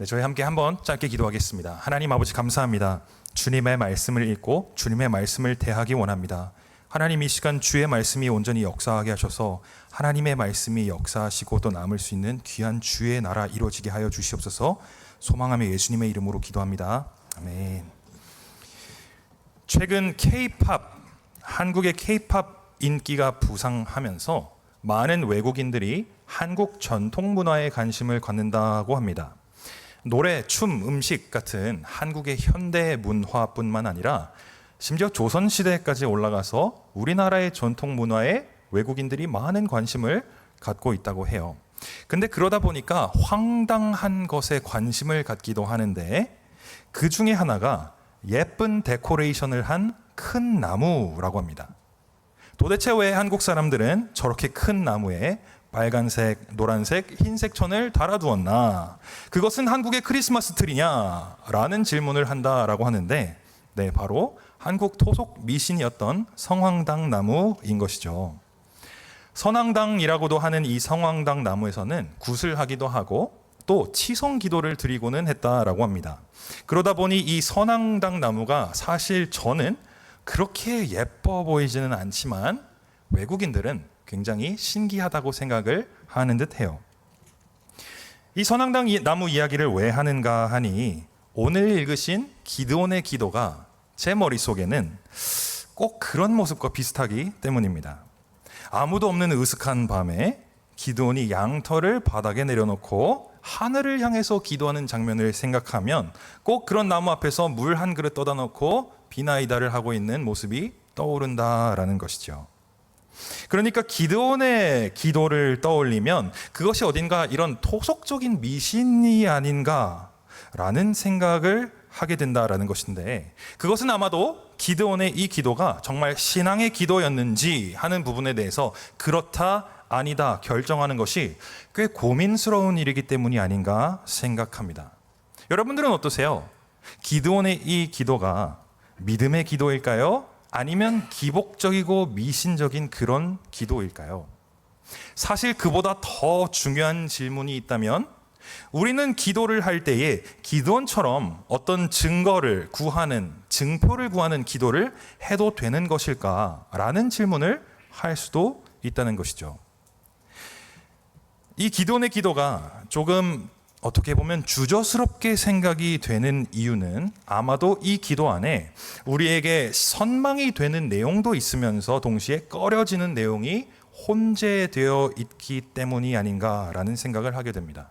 저희 함께 한번 짧게 기도하겠습니다. 하나님 아버지 감사합니다. 주님의 말씀을 읽고 주님의 말씀을 대하기 원합니다. 하나님 이 시간 주의 말씀이 온전히 역사하게 하셔서 하나님의 말씀이 역사하시고 또 남을 수 있는 귀한 주의 나라 이루어지게 하여 주시옵소서. 소망하며 예수님의 이름으로 기도합니다. 아멘. 최근 K-팝, 한국의 K-팝 인기가 부상하면서 많은 외국인들이 한국 전통 문화에 관심을 갖는다고 합니다. 노래, 춤, 음식 같은 한국의 현대 문화뿐만 아니라 심지어 조선시대까지 올라가서 우리나라의 전통 문화에 외국인들이 많은 관심을 갖고 있다고 해요. 근데 그러다 보니까 황당한 것에 관심을 갖기도 하는데 그 중에 하나가 예쁜 데코레이션을 한 큰 나무라고 합니다. 도대체 왜 한국 사람들은 저렇게 큰 나무에 빨간색, 노란색, 흰색 천을 달아두었나? 그것은 한국의 크리스마스 트리냐? 라는 질문을 한다라고 하는데 바로 한국 토속 미신이었던 성황당 나무인 것이죠. 선왕당이라고도 하는 이 성황당 나무에서는 굿을 하기도 하고 또 치성 기도를 드리고는 했다라고 합니다. 그러다 보니 이 선왕당 나무가 사실 저는 그렇게 예뻐 보이지는 않지만 외국인들은 굉장히 신기하다고 생각을 하는 듯해요. 이 선왕당 나무 이야기를 왜 하는가 하니 오늘 읽으신 기드온의 기도가 제 머릿속에는 꼭 그런 모습과 비슷하기 때문입니다. 아무도 없는 으슥한 밤에 기드온이 양털을 바닥에 내려놓고 하늘을 향해서 기도하는 장면을 생각하면 꼭 그런 나무 앞에서 물 한 그릇 떠다 놓고 비나이다를 하고 있는 모습이 떠오른다라는 것이죠. 그러니까 기드온의 기도를 떠올리면 그것이 어딘가 이런 토속적인 미신이 아닌가라는 생각을 하게 된다라는 것인데 그것은 아마도 기드온의 이 기도가 정말 신앙의 기도였는지 하는 부분에 대해서 그렇다 아니다 결정하는 것이 꽤 고민스러운 일이기 때문이 아닌가 생각합니다. 여러분들은 어떠세요? 기드온의 이 기도가 믿음의 기도일까요? 아니면 기복적이고 미신적인 그런 기도일까요? 사실 그보다 더 중요한 질문이 있다면 우리는 기도를 할 때에 기드온처럼 어떤 증거를 구하는, 증표를 구하는 기도를 해도 되는 것일까라는 질문을 할 수도 있다는 것이죠. 이 기드온의 기도가 조금 어떻게 보면 주저스럽게 생각이 되는 이유는 아마도 이 기도 안에 우리에게 선망이 되는 내용도 있으면서 동시에 꺼려지는 내용이 혼재되어 있기 때문이 아닌가라는 생각을 하게 됩니다.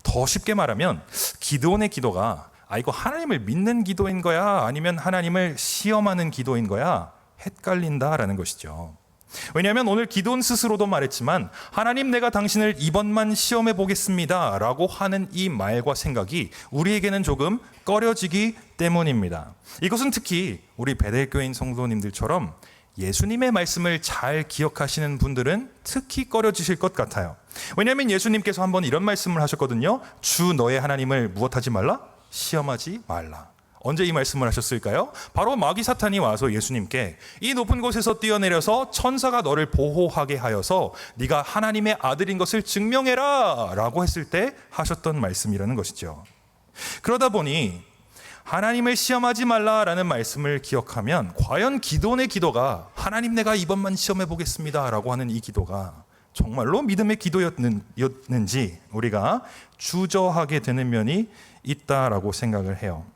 더 쉽게 말하면 기드온의 기도가 이거 하나님을 믿는 기도인 거야? 아니면 하나님을 시험하는 기도인 거야? 헷갈린다라는 것이죠. 왜냐하면 오늘 기드온 스스로도 말했지만 하나님 내가 당신을 이번만 시험해 보겠습니다 라고 하는 이 말과 생각이 우리에게는 조금 꺼려지기 때문입니다. 이것은 특히 우리 베델교인 성도님들처럼 예수님의 말씀을 잘 기억하시는 분들은 특히 꺼려지실 것 같아요. 왜냐하면 예수님께서 한번 이런 말씀을 하셨거든요. 주 너의 하나님을 무엇하지 말라? 시험하지 말라. 언제 이 말씀을 하셨을까요? 바로 마귀 사탄이 와서 예수님께 이 높은 곳에서 뛰어내려서 천사가 너를 보호하게 하여서 네가 하나님의 아들인 것을 증명해라 라고 했을 때 하셨던 말씀이라는 것이죠. 그러다 보니 하나님을 시험하지 말라라는 말씀을 기억하면 과연 기드온의 기도가 하나님 내가 이번만 시험해 보겠습니다 라고 하는 이 기도가 정말로 믿음의 기도였는지 우리가 주저하게 되는 면이 있다라고 생각을 해요.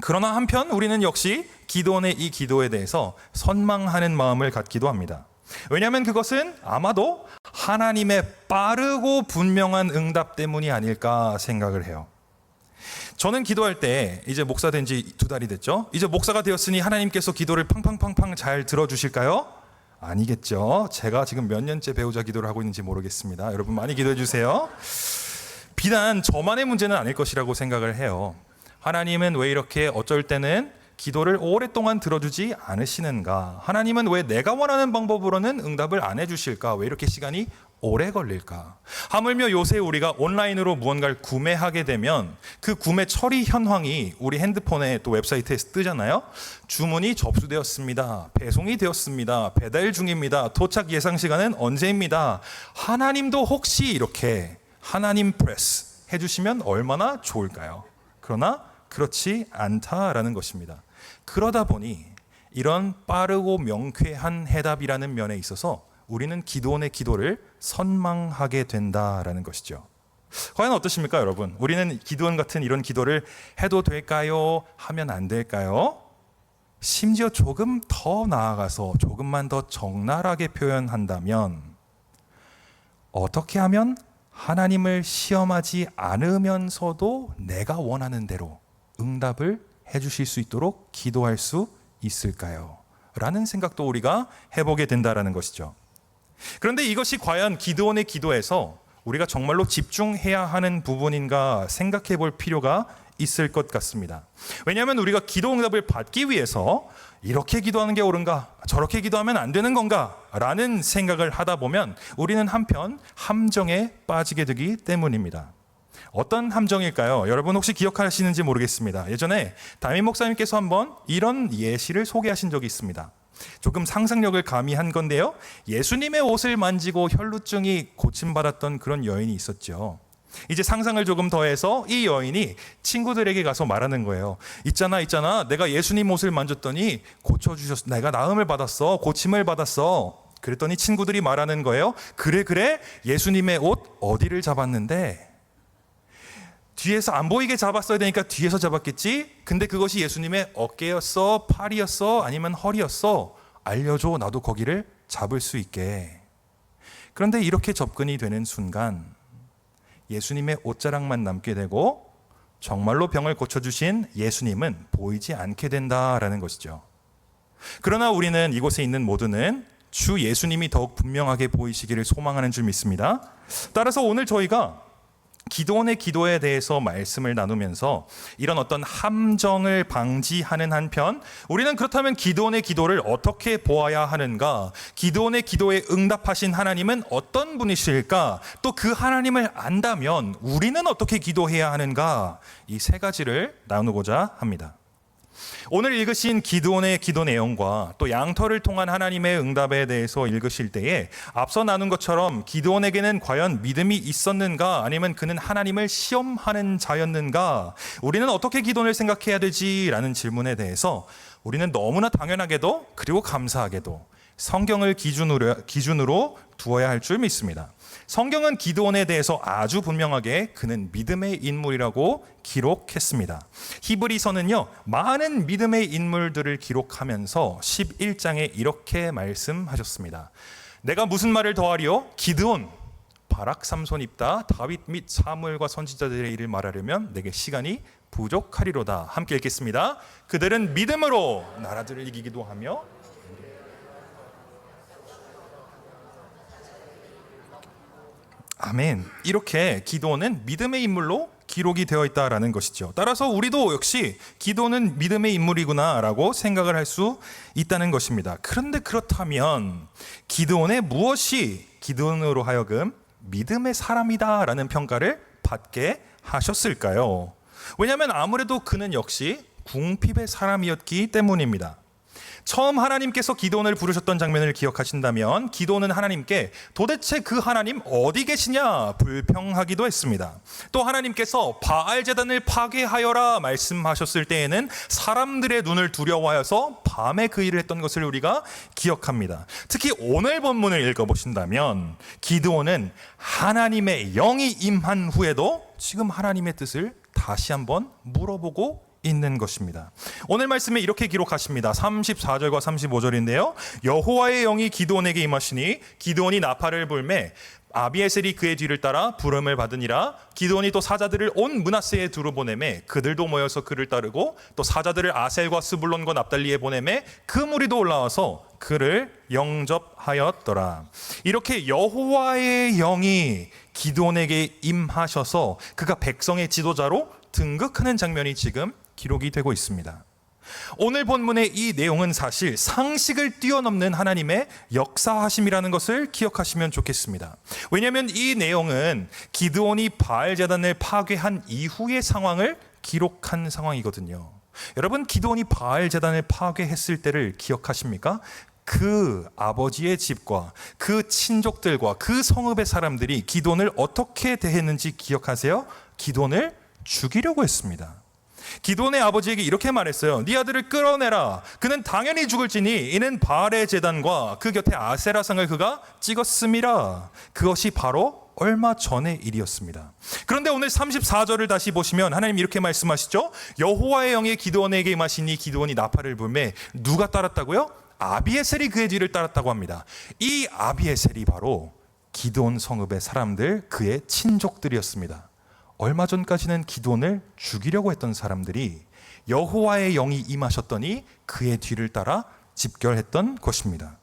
그러나 한편 우리는 역시 기드온의 이 기도에 대해서 선망하는 마음을 갖기도 합니다. 왜냐하면 그것은 아마도 하나님의 빠르고 분명한 응답 때문이 아닐까 생각을 해요. 저는 기도할 때 이제 목사 된 지 2달이 됐죠. 이제 목사가 되었으니 하나님께서 기도를 팡팡팡팡 잘 들어주실까요? 아니겠죠. 제가 지금 몇 년째 배우자 기도를 하고 있는지 모르겠습니다. 여러분 많이 기도해 주세요. 비단 저만의 문제는 아닐 것이라고 생각을 해요. 하나님은 왜 이렇게 어쩔 때는 기도를 오랫동안 들어주지 않으시는가? 하나님은 왜 내가 원하는 방법으로는 응답을 안 해주실까? 왜 이렇게 시간이 오래 걸릴까? 하물며 요새 우리가 온라인으로 무언가를 구매하게 되면 그 구매 처리 현황이 우리 핸드폰에 또 웹사이트에 뜨잖아요. 주문이 접수되었습니다. 배송이 되었습니다. 배달 중입니다. 도착 예상 시간은 언제입니다. 하나님도 혹시 이렇게 하나님 프레스, 해주시면 얼마나 좋을까요? 그러나 그렇지 않다라는 것입니다. 그러다 보니 이런 빠르고 명쾌한 해답이라는 면에 있어서 우리는 기드온의 기도를 선망하게 된다라는 것이죠. 과연 어떠십니까, 여러분? 우리는 기드온 같은 이런 기도를 해도 될까요? 하면 안 될까요? 심지어 조금 더 나아가서 조금만 더 적나라하게 표현한다면 어떻게 하면 하나님을 시험하지 않으면서도 내가 원하는 대로 응답을 해주실 수 있도록 기도할 수 있을까요? 라는 생각도 우리가 해보게 된다라는 것이죠. 그런데 이것이 과연 기드온의 기도에서 우리가 정말로 집중해야 하는 부분인가 생각해 볼 필요가 있을 것 같습니다. 왜냐하면 우리가 기도 응답을 받기 위해서 이렇게 기도하는 게 옳은가, 저렇게 기도하면 안 되는 건가 라는 생각을 하다 보면 우리는 한편 함정에 빠지게 되기 때문입니다. 어떤 함정일까요? 여러분 혹시 기억하시는지 모르겠습니다. 예전에 담임 목사님께서 한번 이런 예시를 소개하신 적이 있습니다. 조금 상상력을 가미한 건데요, 예수님의 옷을 만지고 혈루증이 고침받았던 그런 여인이 있었죠. 이제 상상을 조금 더해서 이 여인이 친구들에게 가서 말하는 거예요. 있잖아 내가 예수님 옷을 만졌더니 고쳐주셨어. 내가 나음을 받았어. 고침을 받았어. 그랬더니 친구들이 말하는 거예요. 그래 예수님의 옷 어디를 잡았는데? 뒤에서 안 보이게 잡았어야 되니까 뒤에서 잡았겠지? 근데 그것이 예수님의 어깨였어? 팔이었어? 아니면 허리였어? 알려줘. 나도 거기를 잡을 수 있게. 그런데 이렇게 접근이 되는 순간 예수님의 옷자락만 남게 되고 정말로 병을 고쳐주신 예수님은 보이지 않게 된다라는 것이죠. 그러나 우리는 이곳에 있는 모두는 주 예수님이 더욱 분명하게 보이시기를 소망하는 줄 믿습니다. 따라서 오늘 저희가 기드온의 기도에 대해서 말씀을 나누면서 이런 어떤 함정을 방지하는 한편 우리는 그렇다면 기드온의 기도를 어떻게 보아야 하는가, 기드온의 기도에 응답하신 하나님은 어떤 분이실까, 또 그 하나님을 안다면 우리는 어떻게 기도해야 하는가, 이 세 가지를 나누고자 합니다. 오늘 읽으신 기드온의 기도 내용과 또 양털을 통한 하나님의 응답에 대해서 읽으실 때에 앞서 나눈 것처럼 기드온에게는 과연 믿음이 있었는가, 아니면 그는 하나님을 시험하는 자였는가, 우리는 어떻게 기도를 생각해야 되지라는 질문에 대해서 우리는 너무나 당연하게도 그리고 감사하게도 성경을 기준으로 두어야 할 줄 믿습니다. 성경은 기드온에 대해서 아주 분명하게 그는 믿음의 인물이라고 기록했습니다. 히브리서는요, 많은 믿음의 인물들을 기록하면서 11장에 이렇게 말씀하셨습니다. 내가 무슨 말을 더하리요? 기드온, 바락, 삼손 입다, 다윗 및 사무엘과 선지자들의 일을 말하려면 내게 시간이 부족하리로다. 함께 읽겠습니다. 그들은 믿음으로 나라들을 이기기도 하며 아멘. 이렇게 기드온은 믿음의 인물로 기록이 되어 있다라는 것이죠. 따라서 우리도 역시 기드온은 믿음의 인물이구나라고 생각을 할 수 있다는 것입니다. 그런데 그렇다면 기드온의 무엇이 기드온으로 하여금 믿음의 사람이다라는 평가를 받게 하셨을까요? 왜냐하면 아무래도 그는 역시 궁핍의 사람이었기 때문입니다. 처음 하나님께서 기드온을 부르셨던 장면을 기억하신다면 기드온은 하나님께 도대체 그 하나님 어디 계시냐 불평하기도 했습니다. 또 하나님께서 바알 제단을 파괴하여라 말씀하셨을 때에는 사람들의 눈을 두려워하여서 밤에 그 일을 했던 것을 우리가 기억합니다. 특히 오늘 본문을 읽어보신다면 기드온은 하나님의 영이 임한 후에도 지금 하나님의 뜻을 다시 한번 물어보고 있는 것입니다. 오늘 말씀에 이렇게 기록하십니다. 34절과 35절인데요. 여호와의 영이 기드온에게 임하시니 기드온이 나팔을 불매 아비에셀이 그의 뒤를 따라 부름을 받으니라. 기드온이 또 사자들을 온 므낫세에 두루 보내매 그들도 모여서 그를 따르고 또 사자들을 아셀과 스불론과 납달리에 보내매 그 무리도 올라와서 그를 영접하였더라. 이렇게 여호와의 영이 기드온에게 임하셔서 그가 백성의 지도자로 등극하는 장면이 지금 기록이 되고 있습니다. 오늘 본문의 이 내용은 사실 상식을 뛰어넘는 하나님의 역사하심이라는 것을 기억하시면 좋겠습니다. 왜냐하면 이 내용은 기드온이 바알 제단을 파괴한 이후의 상황을 기록한 상황이거든요. 여러분, 기드온이 바알 제단을 파괴했을 때를 기억하십니까? 그 아버지의 집과 그 친족들과 그 성읍의 사람들이 기드온을 어떻게 대했는지 기억하세요? 기드온을 죽이려고 했습니다. 기드온의 아버지에게 이렇게 말했어요. 네 아들을 끌어내라. 그는 당연히 죽을지니 이는 바알의 제단과 그 곁에 아세라상을 그가 찍었음이라. 그것이 바로 얼마 전의 일이었습니다. 그런데 오늘 34절을 다시 보시면 하나님 이렇게 말씀하시죠. 여호와의 영이 기드온에게 임하시니 기드온이 나팔을 불매 누가 따랐다고요? 아비에셀이 그의 뒤를 따랐다고 합니다. 이 아비에셀이 바로 기드온 성읍의 사람들, 그의 친족들이었습니다. 얼마 전까지는 기드온을 죽이려고 했던 사람들이 여호와의 영이 임하셨더니 그의 뒤를 따라 집결했던 것입니다.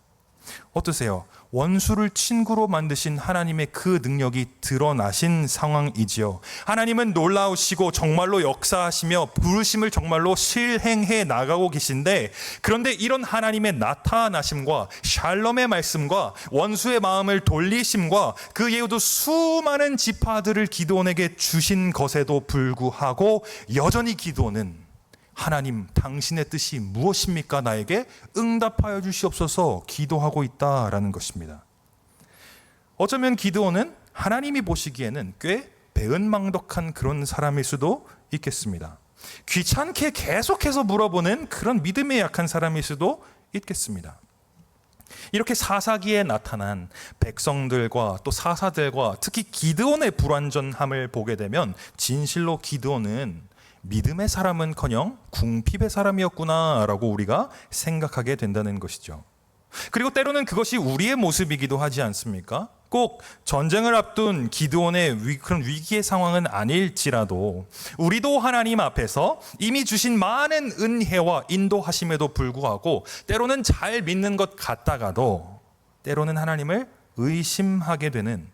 어떠세요? 원수를 친구로 만드신 하나님의 그 능력이 드러나신 상황이지요. 하나님은 놀라우시고 정말로 역사하시며 부르심을 정말로 실행해 나가고 계신데, 그런데 이런 하나님의 나타나심과 샬롬의 말씀과 원수의 마음을 돌리심과 그 예우도 수많은 지파들을 기드온에게 주신 것에도 불구하고 여전히 기드온은 하나님 당신의 뜻이 무엇입니까? 나에게 응답하여 주시옵소서 기도하고 있다라는 것입니다. 어쩌면 기드온은 하나님이 보시기에는 꽤 배은망덕한 그런 사람일 수도 있겠습니다. 귀찮게 계속해서 물어보는 그런 믿음에 약한 사람일 수도 있겠습니다. 이렇게 사사기에 나타난 백성들과 또 사사들과 특히 기드온의 불완전함을 보게 되면 진실로 기드온은 믿음의 사람은커녕 궁핍의 사람이었구나라고 우리가 생각하게 된다는 것이죠. 그리고 때로는 그것이 우리의 모습이기도 하지 않습니까? 꼭 전쟁을 앞둔 기드온의 그런 위기의 상황은 아닐지라도 우리도 하나님 앞에서 이미 주신 많은 은혜와 인도하심에도 불구하고 때로는 잘 믿는 것 같다가도 때로는 하나님을 의심하게 되는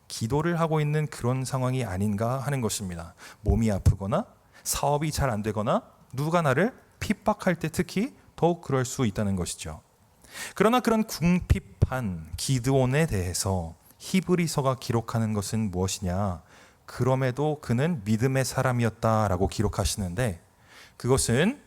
기도를 하고 있는 그런 상황이 아닌가 하는 것입니다. 몸이 아프거나 사업이 잘 안 되거나 누가 나를 핍박할 때 특히 더욱 그럴 수 있다는 것이죠. 그러나 그런 궁핍한 기드온에 대해서 히브리서가 기록하는 것은 무엇이냐? 그럼에도 그는 믿음의 사람이었다라고 기록하시는데, 그것은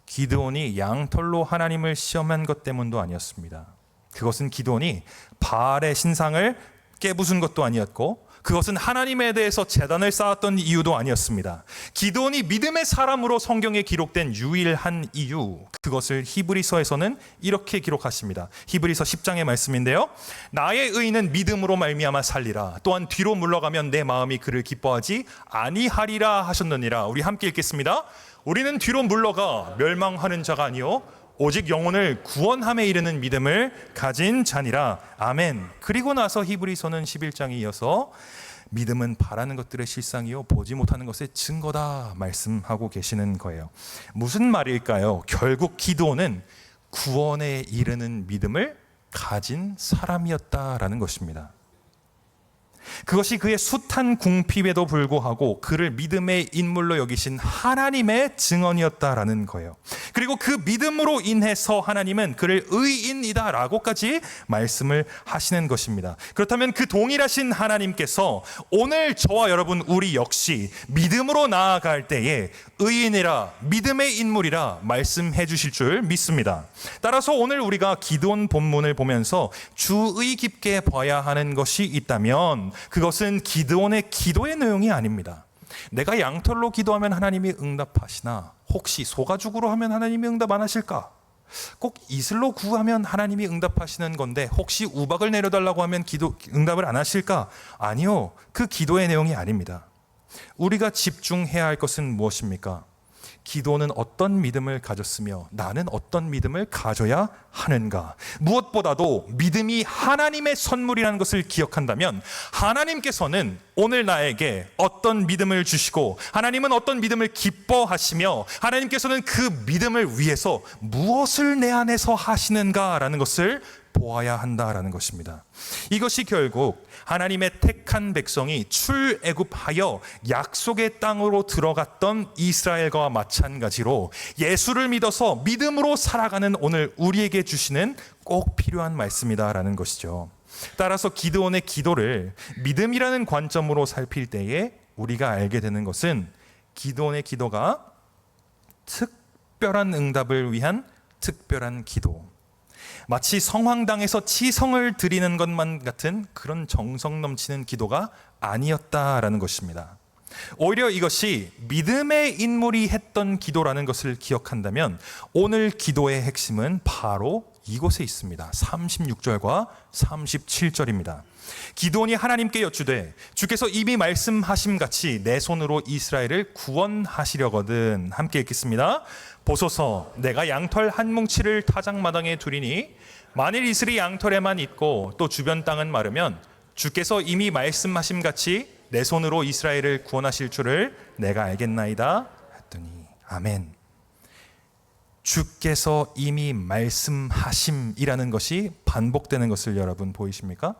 기드온이 양털로 하나님을 시험한 것 때문도 아니었습니다. 그것은 기드온이 바알의 신상을 깨부순 것도 아니었고, 그것은 하나님에 대해서 제단을 쌓았던 이유도 아니었습니다. 기드온이 믿음의 사람으로 성경에 기록된 유일한 이유, 그것을 히브리서에서는 이렇게 기록하십니다. 히브리서 10장의 말씀인데요. 나의 의인은 믿음으로 말미암아 살리라. 또한 뒤로 물러가면 내 마음이 그를 기뻐하지 아니하리라 하셨느니라. 우리 함께 읽겠습니다. 우리는 뒤로 물러가 멸망하는 자가 아니요 오직 영혼을 구원함에 이르는 믿음을 가진 자니라. 아멘. 그리고 나서 히브리서는 11장에 이어서 믿음은 바라는 것들의 실상이요 보지 못하는 것의 증거다 말씀하고 계시는 거예요. 무슨 말일까요? 결국 기드온은 구원에 이르는 믿음을 가진 사람이었다라는 것입니다. 그것이 그의 숱한 궁핍에도 불구하고 그를 믿음의 인물로 여기신 하나님의 증언이었다라는 거예요. 그리고 그 믿음으로 인해서 하나님은 그를 의인이다라고까지 말씀을 하시는 것입니다. 그렇다면 그 동일하신 하나님께서 오늘 저와 여러분 우리 역시 믿음으로 나아갈 때에 의인이라 믿음의 인물이라 말씀해 주실 줄 믿습니다. 따라서 오늘 우리가 기드온 본문을 보면서 주의 깊게 봐야 하는 것이 있다면 그것은 기드온의 기도의 내용이 아닙니다. 내가 양털로 기도하면 하나님이 응답하시나, 혹시 소가죽으로 하면 하나님이 응답 안 하실까? 꼭 이슬로 구하면 하나님이 응답하시는 건데 혹시 우박을 내려달라고 하면 응답을 안 하실까? 아니요, 그 기도의 내용이 아닙니다. 우리가 집중해야 할 것은 무엇입니까? 기도는 어떤 믿음을 가졌으며 나는 어떤 믿음을 가져야 하는가? 무엇보다도 믿음이 하나님의 선물이라는 것을 기억한다면 하나님께서는 오늘 나에게 어떤 믿음을 주시고 하나님은 어떤 믿음을 기뻐하시며 하나님께서는 그 믿음을 위해서 무엇을 내 안에서 하시는가라는 것을 보아야 한다라는 것입니다. 이것이 결국 하나님의 택한 백성이 출애굽하여 약속의 땅으로 들어갔던 이스라엘과 마찬가지로 예수를 믿어서 믿음으로 살아가는 오늘 우리에게 주시는 꼭 필요한 말씀이다라는 것이죠. 따라서 기드온의 기도를 믿음이라는 관점으로 살필 때에 우리가 알게 되는 것은 기드온의 기도가 특별한 응답을 위한 특별한 기도, 마치 성황당에서 치성을 드리는 것만 같은 그런 정성 넘치는 기도가 아니었다라는 것입니다. 오히려 이것이 믿음의 인물이 했던 기도라는 것을 기억한다면 오늘 기도의 핵심은 바로 이곳에 있습니다. 36절과 37절입니다. 기드온이 하나님께 여쭈되 주께서 이미 말씀하심 같이 내 손으로 이스라엘을 구원하시려거든. 함께 읽겠습니다. 보소서, 내가 양털 한 뭉치를 타작마당에 두리니 만일 이슬이 양털에만 있고 또 주변 땅은 마르면 주께서 이미 말씀하심 같이 내 손으로 이스라엘을 구원하실 줄을 내가 알겠나이다 했더니. 아멘. 주께서 이미 말씀하심이라는 것이 반복되는 것을 여러분 보이십니까?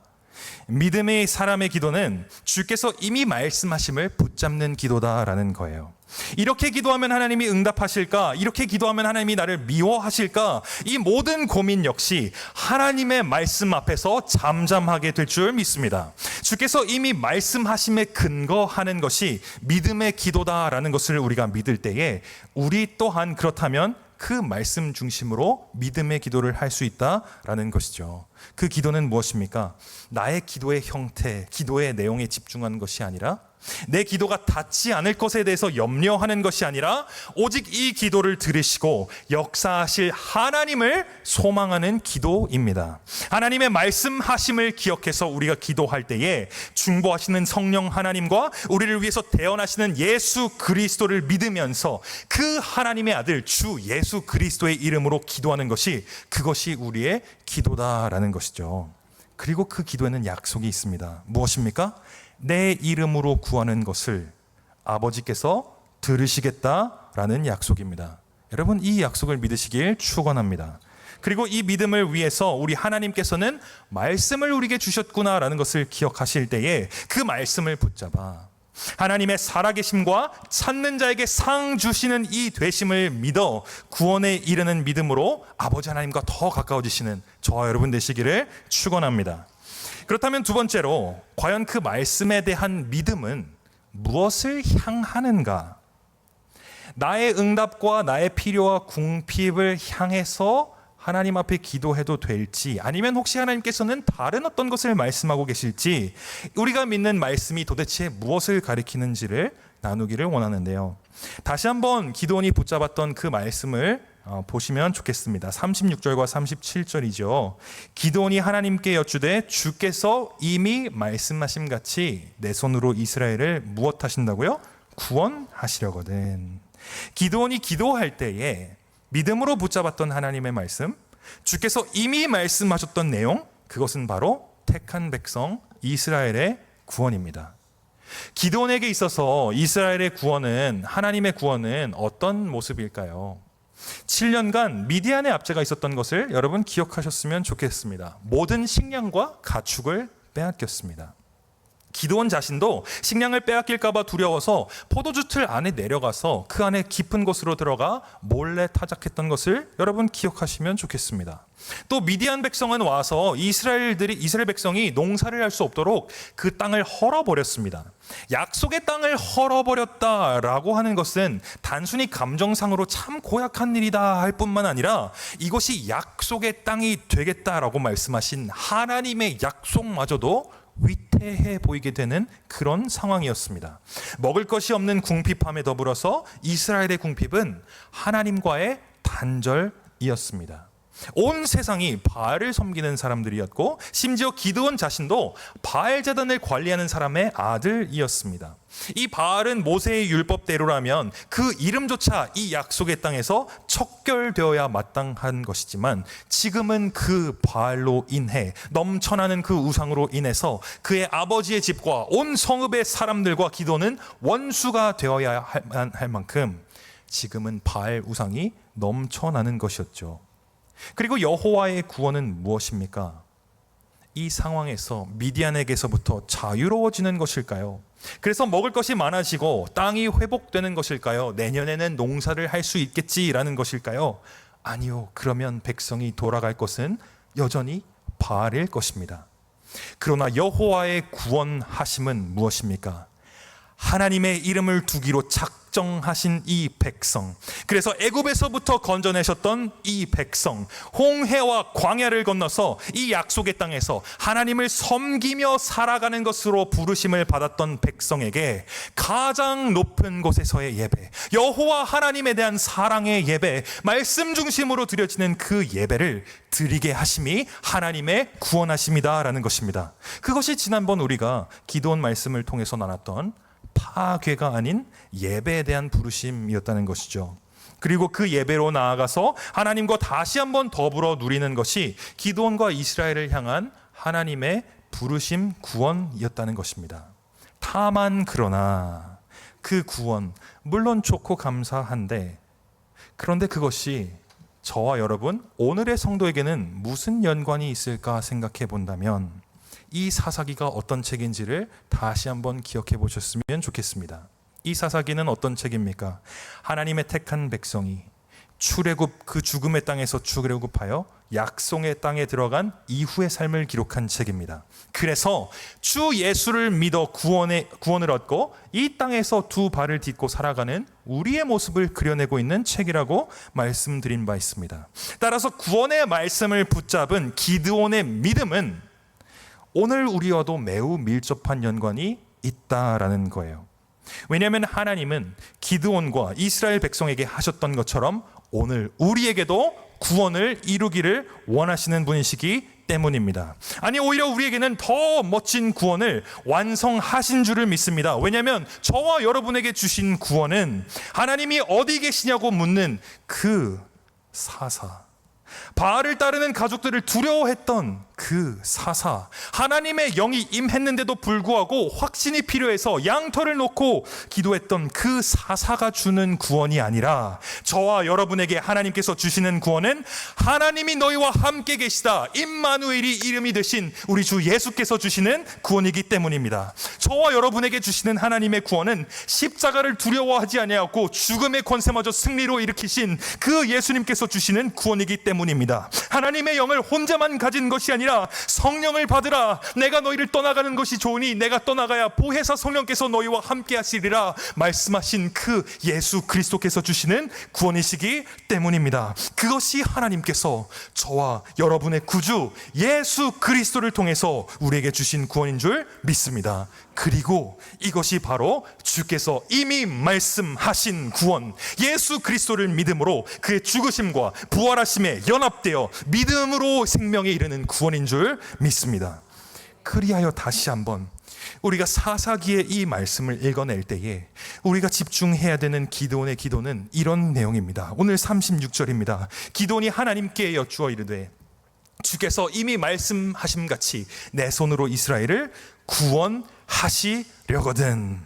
믿음의 사람의 기도는 주께서 이미 말씀하심을 붙잡는 기도다라는 거예요. 이렇게 기도하면 하나님이 응답하실까? 이렇게 기도하면 하나님이 나를 미워하실까? 이 모든 고민 역시 하나님의 말씀 앞에서 잠잠하게 될 줄 믿습니다. 주께서 이미 말씀하심에 근거하는 것이 믿음의 기도다라는 것을 우리가 믿을 때에 우리 또한 그렇다면 그 말씀 중심으로 믿음의 기도를 할 수 있다라는 것이죠. 그 기도는 무엇입니까? 나의 기도의 형태, 기도의 내용에 집중하는 것이 아니라 내 기도가 닿지 않을 것에 대해서 염려하는 것이 아니라 오직 이 기도를 들으시고 역사하실 하나님을 소망하는 기도입니다. 하나님의 말씀하심을 기억해서 우리가 기도할 때에 중보하시는 성령 하나님과 우리를 위해서 태어나시는 예수 그리스도를 믿으면서 그 하나님의 아들 주 예수 그리스도의 이름으로 기도하는 것이 그것이 우리의 기도다라는 것이죠. 그리고 그 기도에는 약속이 있습니다. 무엇입니까? 내 이름으로 구하는 것을 아버지께서 들으시겠다라는 약속입니다. 여러분, 이 약속을 믿으시길 축원합니다. 그리고 이 믿음을 위해서 우리 하나님께서는 말씀을 우리에게 주셨구나라는 것을 기억하실 때에 그 말씀을 붙잡아 하나님의 살아계심과 찾는 자에게 상 주시는 이 되심을 믿어 구원에 이르는 믿음으로 아버지 하나님과 더 가까워지시는 저와 여러분 되시기를 축원합니다. 그렇다면 두 번째로 과연 그 말씀에 대한 믿음은 무엇을 향하는가? 나의 응답과 나의 필요와 궁핍을 향해서 하나님 앞에 기도해도 될지, 아니면 혹시 하나님께서는 다른 어떤 것을 말씀하고 계실지, 우리가 믿는 말씀이 도대체 무엇을 가리키는지를 나누기를 원하는데요. 다시 한번 기드온이 붙잡았던 그 말씀을 보시면 좋겠습니다. 36절과 37절이죠. 기드온이 하나님께 여쭈되 주께서 이미 말씀하심 같이 내 손으로 이스라엘을 무엇 하신다고요? 구원하시려거든. 기드온이 기도할 때에 믿음으로 붙잡았던 하나님의 말씀, 주께서 이미 말씀하셨던 내용, 그것은 바로 택한 백성 이스라엘의 구원입니다. 기드온에게 있어서 이스라엘의 구원은, 하나님의 구원은 어떤 모습일까요? 7년간 미디안의 압제가 있었던 것을 여러분 기억하셨으면 좋겠습니다. 모든 식량과 가축을 빼앗겼습니다. 기드온 자신도 식량을 빼앗길까 봐 두려워서 포도주 틀 안에 내려가서 그 안에 깊은 곳으로 들어가 몰래 타작했던 것을 여러분 기억하시면 좋겠습니다. 또 미디안 백성은 와서 이스라엘 백성이 농사를 할 수 없도록 그 땅을 헐어버렸습니다. 약속의 땅을 헐어버렸다라고 하는 것은 단순히 감정상으로 참 고약한 일이다 할 뿐만 아니라 이것이 약속의 땅이 되겠다라고 말씀하신 하나님의 약속마저도 위태해 보이게 되는 그런 상황이었습니다. 먹을 것이 없는 궁핍함에 더불어서 이스라엘의 궁핍은 하나님과의 단절이었습니다. 온 세상이 바알을 섬기는 사람들이었고 심지어 기드온 자신도 바알 제단을 관리하는 사람의 아들이었습니다. 이 바알은 모세의 율법대로라면 그 이름조차 이 약속의 땅에서 척결되어야 마땅한 것이지만 지금은 그 바알로 인해 넘쳐나는 그 우상으로 인해서 그의 아버지의 집과 온 성읍의 사람들과 기드온은 원수가 되어야 할 만큼 지금은 바알 우상이 넘쳐나는 것이었죠. 그리고 여호와의 구원은 무엇입니까? 이 상황에서 미디안에게서부터 자유로워지는 것일까요? 그래서 먹을 것이 많아지고 땅이 회복되는 것일까요? 내년에는 농사를 할 수 있겠지라는 것일까요? 아니요. 그러면 백성이 돌아갈 것은 여전히 바알일 것입니다. 그러나 여호와의 구원하심은 무엇입니까? 하나님의 이름을 두기로 작정하신 이 백성, 그래서 애굽에서부터 건져내셨던 이 백성, 홍해와 광야를 건너서 이 약속의 땅에서 하나님을 섬기며 살아가는 것으로 부르심을 받았던 백성에게 가장 높은 곳에서의 예배, 여호와 하나님에 대한 사랑의 예배, 말씀 중심으로 드려지는 그 예배를 드리게 하심이 하나님의 구원하심이다라는 것입니다. 그것이 지난번 우리가 기도원 말씀을 통해서 나눴던 파괴가 아닌 예배에 대한 부르심이었다는 것이죠. 그리고 그 예배로 나아가서 하나님과 다시 한번 더불어 누리는 것이 기드온과 이스라엘을 향한 하나님의 부르심 구원이었다는 것입니다. 다만 그러나 그 구원 물론 좋고 감사한데, 그런데 그것이 저와 여러분 오늘의 성도에게는 무슨 연관이 있을까 생각해 본다면 이 사사기가 어떤 책인지를 다시 한번 기억해 보셨으면 좋겠습니다. 이 사사기는 어떤 책입니까? 하나님의 택한 백성이 출애굽, 그 죽음의 땅에서 출애굽하여 약속의 땅에 들어간 이후의 삶을 기록한 책입니다. 그래서 주 예수를 믿어 구원을 얻고 이 땅에서 두 발을 딛고 살아가는 우리의 모습을 그려내고 있는 책이라고 말씀드린 바 있습니다. 따라서 구원의 말씀을 붙잡은 기드온의 믿음은 오늘 우리와도 매우 밀접한 연관이 있다라는 거예요. 왜냐하면 하나님은 기드온과 이스라엘 백성에게 하셨던 것처럼 오늘 우리에게도 구원을 이루기를 원하시는 분이시기 때문입니다. 아니, 오히려 우리에게는 더 멋진 구원을 완성하신 줄을 믿습니다. 왜냐하면 저와 여러분에게 주신 구원은 하나님이 어디 계시냐고 묻는 그 사사, 바알을 따르는 가족들을 두려워했던 그 사사, 하나님의 영이 임했는데도 불구하고 확신이 필요해서 양털을 놓고 기도했던 그 사사가 주는 구원이 아니라 저와 여러분에게 하나님께서 주시는 구원은 하나님이 너희와 함께 계시다, 임마누엘이 이름이 되신 우리 주 예수께서 주시는 구원이기 때문입니다. 저와 여러분에게 주시는 하나님의 구원은 십자가를 두려워하지 아니하고 죽음의 권세마저 승리로 일으키신 그 예수님께서 주시는 구원이기 때문입니다. 하나님의 영을 혼자만 가진 것이 아니라 성령을 받으라, 내가 너희를 떠나가는 것이 좋으니 내가 떠나가야 보혜사 성령께서 너희와 함께 하시리라 말씀하신 그 예수 그리스도께서 주시는 구원이시기 때문입니다. 그것이 하나님께서 저와 여러분의 구주 예수 그리스도를 통해서 우리에게 주신 구원인 줄 믿습니다. 그리고 이것이 바로 주께서 이미 말씀하신 구원, 예수 그리스도를 믿음으로 그의 죽으심과 부활하심에 연합되어 믿음으로 생명에 이르는 구원인 줄 믿습니다. 그리하여 다시 한번 우리가 사사기의 이 말씀을 읽어낼 때에 우리가 집중해야 되는 기드온의 기도는 이런 내용입니다. 오늘 36절입니다. 기드온이 하나님께 여쭈어 이르되 주께서 이미 말씀하심 같이 내 손으로 이스라엘을 구원하시려거든.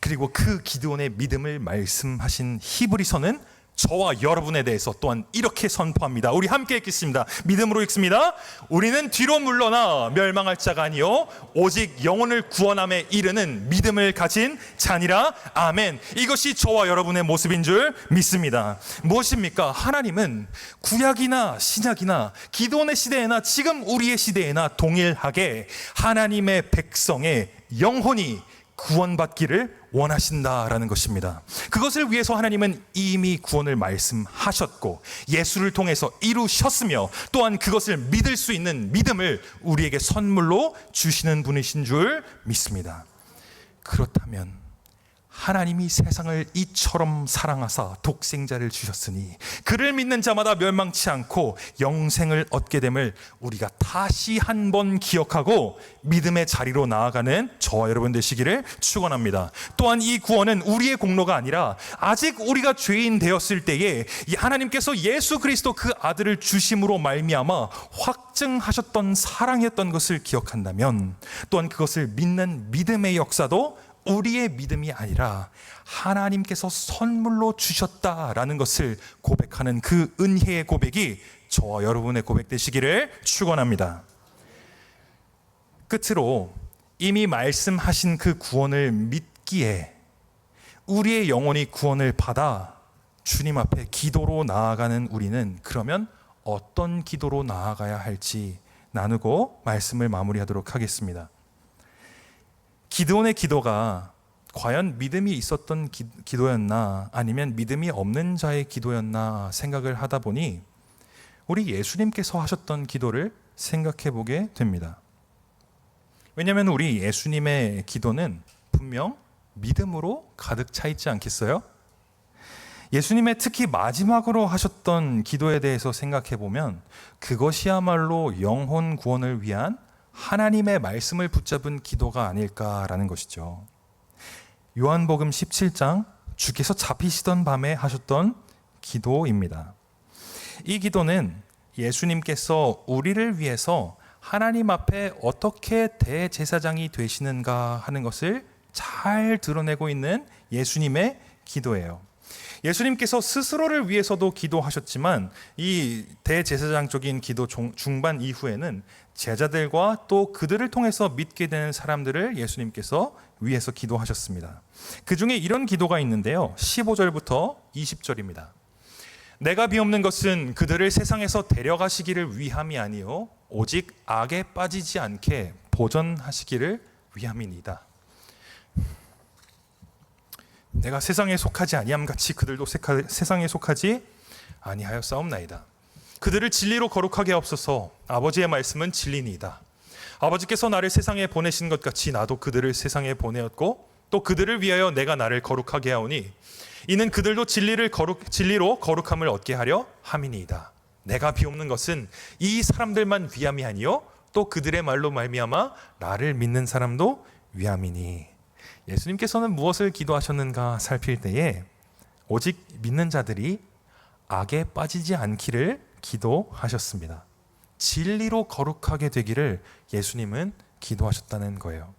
그리고 그 기드온의 믿음을 말씀하신 히브리서는 저와 여러분에 대해서 또한 이렇게 선포합니다. 우리 함께 읽겠습니다. 믿음으로 읽습니다. 우리는 뒤로 물러나 멸망할 자가 아니요 오직 영혼을 구원함에 이르는 믿음을 가진 자니라. 아멘. 이것이 저와 여러분의 모습인 줄 믿습니다. 무엇입니까? 하나님은 구약이나 신약이나 기드온의 시대에나 지금 우리의 시대에나 동일하게 하나님의 백성의 영혼이 구원받기를 원하신다라는 것입니다. 그것을 위해서 하나님은 이미 구원을 말씀하셨고 예수를 통해서 이루셨으며 또한 그것을 믿을 수 있는 믿음을 우리에게 선물로 주시는 분이신 줄 믿습니다. 그렇다면 하나님이 세상을 이처럼 사랑하사 독생자를 주셨으니 그를 믿는 자마다 멸망치 않고 영생을 얻게 됨을 우리가 다시 한번 기억하고 믿음의 자리로 나아가는 저와 여러분 되시기를 축원합니다. 또한 이 구원은 우리의 공로가 아니라 아직 우리가 죄인 되었을 때에 하나님께서 예수 그리스도 그 아들을 주심으로 말미암아 확증하셨던 사랑이었던 것을 기억한다면 또한 그것을 믿는 믿음의 역사도 우리의 믿음이 아니라 하나님께서 선물로 주셨다라는 것을 고백하는 그 은혜의 고백이 저와 여러분의 고백 되시기를 축원합니다. 끝으로 이미 말씀하신 그 구원을 믿기에 우리의 영혼이 구원을 받아 주님 앞에 기도로 나아가는 우리는 그러면 어떤 기도로 나아가야 할지 나누고 말씀을 마무리하도록 하겠습니다. 기드온의 기도가 과연 믿음이 있었던 기도였나 아니면 믿음이 없는 자의 기도였나 생각을 하다 보니 우리 예수님께서 하셨던 기도를 생각해 보게 됩니다. 왜냐하면 우리 예수님의 기도는 분명 믿음으로 가득 차 있지 않겠어요? 예수님의 특히 마지막으로 하셨던 기도에 대해서 생각해 보면 그것이야말로 영혼 구원을 위한 하나님의 말씀을 붙잡은 기도가 아닐까라는 것이죠. 요한복음 17장 주께서 잡히시던 밤에 하셨던 기도입니다. 이 기도는 예수님께서 우리를 위해서 하나님 앞에 어떻게 대제사장이 되시는가 하는 것을 잘 드러내고 있는 예수님의 기도예요. 예수님께서 스스로를 위해서도 기도하셨지만 이 대제사장적인 기도 중반 이후에는 제자들과 또 그들을 통해서 믿게 되는 사람들을 예수님께서 위해서 기도하셨습니다. 그 중에 이런 기도가 있는데요. 15절부터 20절입니다. 내가 비옵는 것은 그들을 세상에서 데려가시기를 위함이 아니요 오직 악에 빠지지 않게 보전하시기를 위함이니이다. 내가 세상에 속하지 아니함 같이 그들도 세상에 속하지 아니하였사옵나이다. 그들을 진리로 거룩하게 하옵소서. 아버지의 말씀은 진리니이다. 아버지께서 나를 세상에 보내신 것 같이 나도 그들을 세상에 보내었고 또 그들을 위하여 내가 나를 거룩하게 하오니 이는 그들도 진리로 거룩함을 얻게 하려 함이니이다. 내가 비옵는 것은 이 사람들만 위함이 아니요 또 그들의 말로 말미암아 나를 믿는 사람도 위함이니. 예수님께서는 무엇을 기도하셨는가 살필 때에 오직 믿는 자들이 악에 빠지지 않기를 기도하셨습니다. 진리로 거룩하게 되기를 예수님은 기도하셨다는 거예요.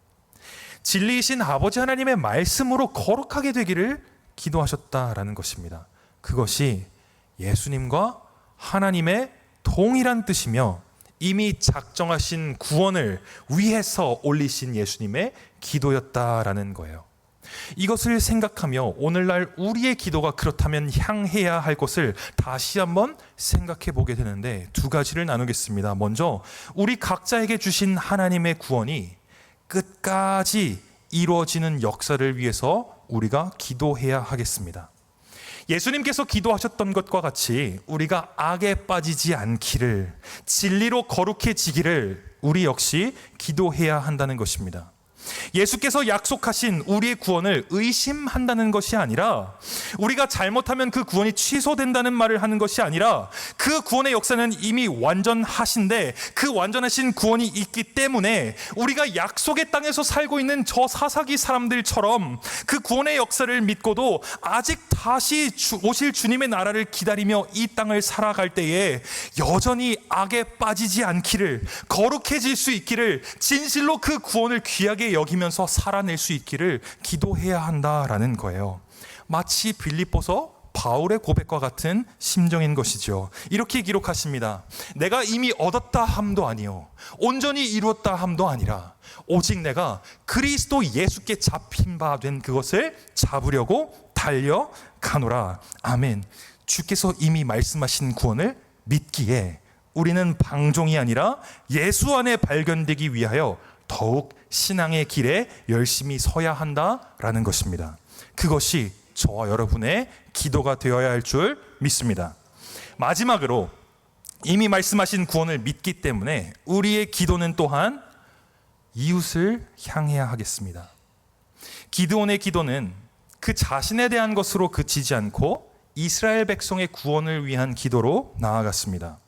진리이신 아버지 하나님의 말씀으로 거룩하게 되기를 기도하셨다라는 것입니다. 그것이 예수님과 하나님의 동일한 뜻이며 이미 작정하신 구원을 위해서 올리신 예수님의 기도였다라는 거예요. 이것을 생각하며 오늘날 우리의 기도가 그렇다면 향해야 할 것을 다시 한번 생각해 보게 되는데 두 가지를 나누겠습니다. 먼저 우리 각자에게 주신 하나님의 구원이 끝까지 이루어지는 역사를 위해서 우리가 기도해야 하겠습니다. 예수님께서 기도하셨던 것과 같이 우리가 악에 빠지지 않기를, 진리로 거룩해지기를 우리 역시 기도해야 한다는 것입니다. 예수께서 약속하신 우리의 구원을 의심한다는 것이 아니라, 우리가 잘못하면 그 구원이 취소된다는 말을 하는 것이 아니라, 그 구원의 역사는 이미 완전하신데 그 완전하신 구원이 있기 때문에 우리가 약속의 땅에서 살고 있는 저 사사기 사람들처럼 그 구원의 역사를 믿고도 아직 다시 오실 주님의 나라를 기다리며 이 땅을 살아갈 때에 여전히 악에 빠지지 않기를, 거룩해질 수 있기를, 진실로 그 구원을 귀하게 여기면서 살아낼 수 있기를 기도해야 한다라는 거예요. 마치 빌립보서 바울의 고백과 같은 심정인 것이죠. 이렇게 기록하십니다. 내가 이미 얻었다 함도 아니요 온전히 이루었다 함도 아니라 오직 내가 그리스도 예수께 잡힌 바 된 그것을 잡으려고 달려가노라. 아멘. 주께서 이미 말씀하신 구원을 믿기에 우리는 방종이 아니라 예수 안에 발견되기 위하여 더욱 신앙의 길에 열심히 서야 한다라는 것입니다. 그것이 저와 여러분의 기도가 되어야 할 줄 믿습니다. 마지막으로 이미 말씀하신 구원을 믿기 때문에 우리의 기도는 또한 이웃을 향해야 하겠습니다. 기드온의 기도는 그 자신에 대한 것으로 그치지 않고 이스라엘 백성의 구원을 위한 기도로 나아갔습니다.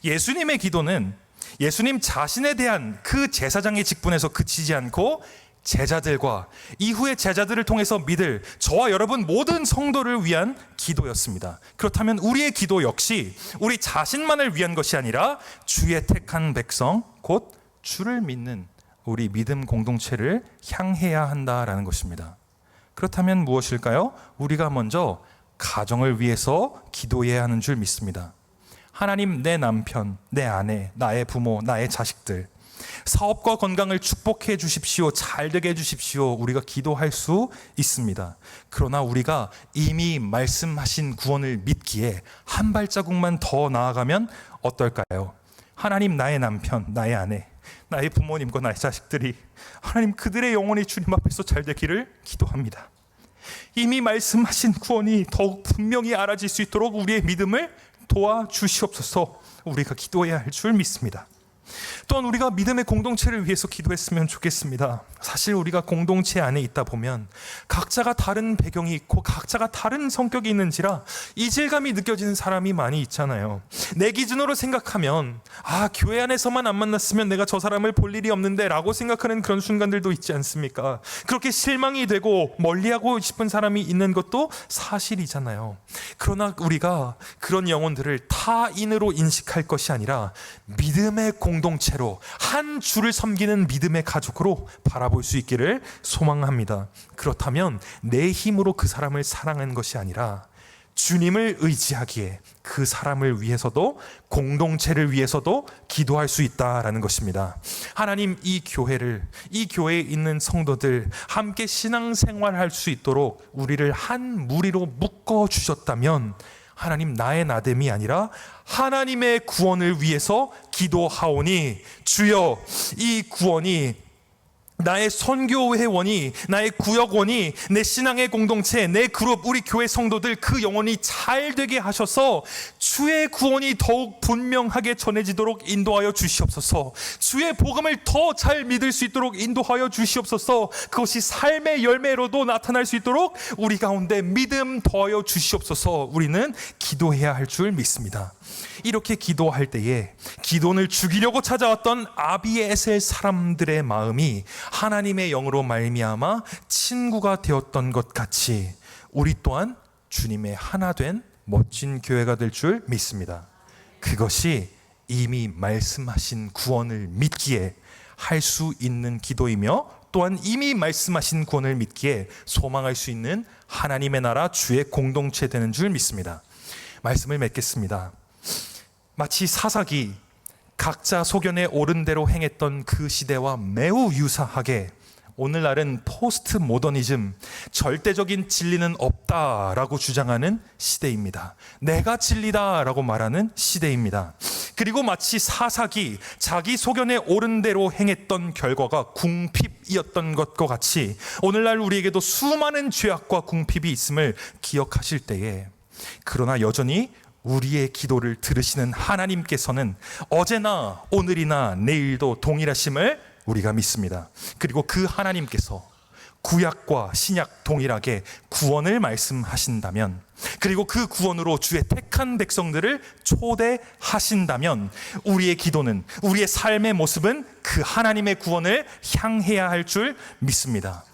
예수님의 기도는 예수님 자신에 대한 그 제사장의 직분에서 그치지 않고 제자들과 이후에 제자들을 통해서 믿을 저와 여러분 모든 성도를 위한 기도였습니다. 그렇다면 우리의 기도 역시 우리 자신만을 위한 것이 아니라 주의 택한 백성, 곧 주를 믿는 우리 믿음 공동체를 향해야 한다라는 것입니다. 그렇다면 무엇일까요? 우리가 먼저 가정을 위해서 기도해야 하는 줄 믿습니다. 하나님, 내 남편, 내 아내, 나의 부모, 나의 자식들, 사업과 건강을 축복해 주십시오. 잘 되게 해 주십시오. 우리가 기도할 수 있습니다. 그러나 우리가 이미 말씀하신 구원을 믿기에 한 발자국만 더 나아가면 어떨까요? 하나님, 나의 남편, 나의 아내, 나의 부모님과 나의 자식들이 하나님 그들의 영혼이 주님 앞에서 잘 되기를 기도합니다. 이미 말씀하신 구원이 더욱 분명히 알아질 수 있도록 우리의 믿음을 도와주시옵소서. 우리가 기도해야 할 줄 믿습니다. 또한 우리가 믿음의 공동체를 위해서 기도했으면 좋겠습니다. 사실 우리가 공동체 안에 있다 보면 각자가 다른 배경이 있고 각자가 다른 성격이 있는지라 이질감이 느껴지는 사람이 많이 있잖아요. 내 기준으로 생각하면 교회 안에서만 안 만났으면 내가 저 사람을 볼 일이 없는데 라고 생각하는 그런 순간들도 있지 않습니까? 그렇게 실망이 되고 멀리하고 싶은 사람이 있는 것도 사실이잖아요. 그러나 우리가 그런 영혼들을 타인으로 인식할 것이 아니라 믿음의 공동체로 한 주를 섬기는 믿음의 가족으로 바라볼 수 있기를 소망합니다. 그렇다면 내 힘으로 그 사람을 사랑하는 것이 아니라 주님을 의지하기에 그 사람을 위해서도 공동체를 위해서도 기도할 수 있다라는 것입니다. 하나님 이 교회에 있는 성도들 함께 신앙생활할 수 있도록 우리를 한 무리로 묶어 주셨다면 하나님 나의 나됨이 아니라 하나님의 구원을 위해서 기도하오니 주여 이 구원이 나의 선교회원이 나의 구역원이 내 신앙의 공동체 내 그룹 우리 교회 성도들 그 영혼이 잘 되게 하셔서 주의 구원이 더욱 분명하게 전해지도록 인도하여 주시옵소서. 주의 복음을 더 잘 믿을 수 있도록 인도하여 주시옵소서. 그것이 삶의 열매로도 나타날 수 있도록 우리 가운데 믿음 더하여 주시옵소서. 우리는 기도해야 할 줄 믿습니다. 이렇게 기도할 때에 기돈을 죽이려고 찾아왔던 아비에셀 사람들의 마음이 하나님의 영으로 말미암아 친구가 되었던 것 같이 우리 또한 주님의 하나 된 멋진 교회가 될 줄 믿습니다. 그것이 이미 말씀하신 구원을 믿기에 할 수 있는 기도이며 또한 이미 말씀하신 구원을 믿기에 소망할 수 있는 하나님의 나라 주의 공동체 되는 줄 믿습니다. 말씀을 맺겠습니다. 마치 사사기 각자 소견에 옳은 대로 행했던 그 시대와 매우 유사하게 오늘날은 포스트 모더니즘, 절대적인 진리는 없다라고 주장하는 시대입니다. 내가 진리다라고 말하는 시대입니다. 그리고 마치 사사기 자기 소견에 옳은 대로 행했던 결과가 궁핍이었던 것과 같이 오늘날 우리에게도 수많은 죄악과 궁핍이 있음을 기억하실 때에 그러나 여전히 우리의 기도를 들으시는 하나님께서는 어제나 오늘이나 내일도 동일하심을 우리가 믿습니다. 그리고 그 하나님께서 구약과 신약 동일하게 구원을 말씀하신다면 그리고 그 구원으로 주의 택한 백성들을 초대하신다면 우리의 기도는 우리의 삶의 모습은 그 하나님의 구원을 향해야 할 줄 믿습니다.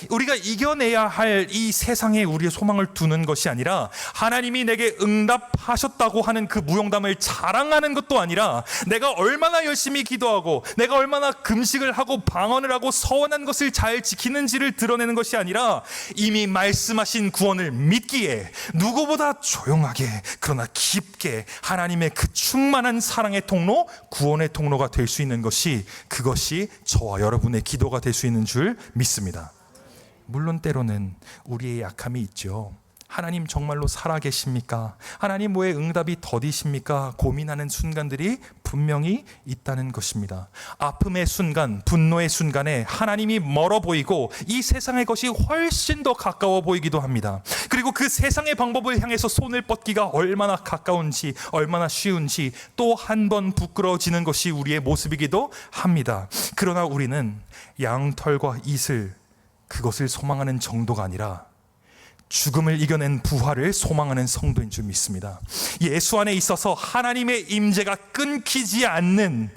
우리가 이겨내야 할 이 세상에 우리의 소망을 두는 것이 아니라 하나님이 내게 응답하셨다고 하는 그 무용담을 자랑하는 것도 아니라 내가 얼마나 열심히 기도하고 내가 얼마나 금식을 하고 방언을 하고 서원한 것을 잘 지키는지를 드러내는 것이 아니라 이미 말씀하신 구원을 믿기에 누구보다 조용하게 그러나 깊게 하나님의 그 충만한 사랑의 통로, 구원의 통로가 될 수 있는 것이 그것이 저와 여러분의 기도가 될 수 있는 줄 믿습니다. 물론 때로는 우리의 약함이 있죠. 하나님 정말로 살아계십니까? 하나님 왜 응답이 더디십니까? 고민하는 순간들이 분명히 있다는 것입니다. 아픔의 순간, 분노의 순간에 하나님이 멀어 보이고 이 세상의 것이 훨씬 더 가까워 보이기도 합니다. 그리고 그 세상의 방법을 향해서 손을 뻗기가 얼마나 가까운지 얼마나 쉬운지 또 한 번 부끄러워지는 것이 우리의 모습이기도 합니다. 그러나 우리는 양털과 이슬 그것을 소망하는 정도가 아니라 죽음을 이겨낸 부활을 소망하는 성도인 줄 믿습니다. 예수 안에 있어서 하나님의 임재가 끊기지 않는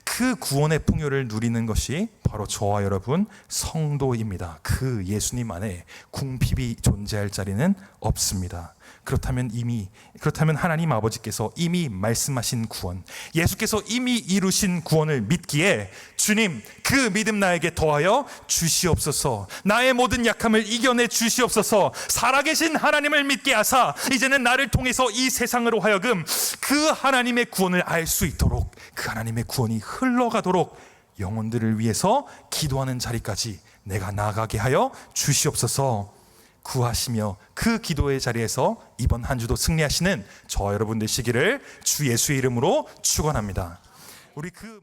그 구원의 풍요를 누리는 것이 바로 저와 여러분 성도입니다. 그 예수님 안에 궁핍이 존재할 자리는 없습니다. 그렇다면 하나님 아버지께서 이미 말씀하신 구원, 예수께서 이미 이루신 구원을 믿기에 주님 그 믿음 나에게 더하여 주시옵소서. 나의 모든 약함을 이겨내 주시옵소서. 살아계신 하나님을 믿게 하사 이제는 나를 통해서 이 세상으로 하여금 그 하나님의 구원을 알 수 있도록 그 하나님의 구원이 흘러가도록 영혼들을 위해서 기도하는 자리까지 내가 나아가게 하여 주시옵소서. 구하시며 그 기도의 자리에서 이번 한 주도 승리하시는 저와 여러분 되시기를 주 예수의 이름으로 축원합니다. 우리 그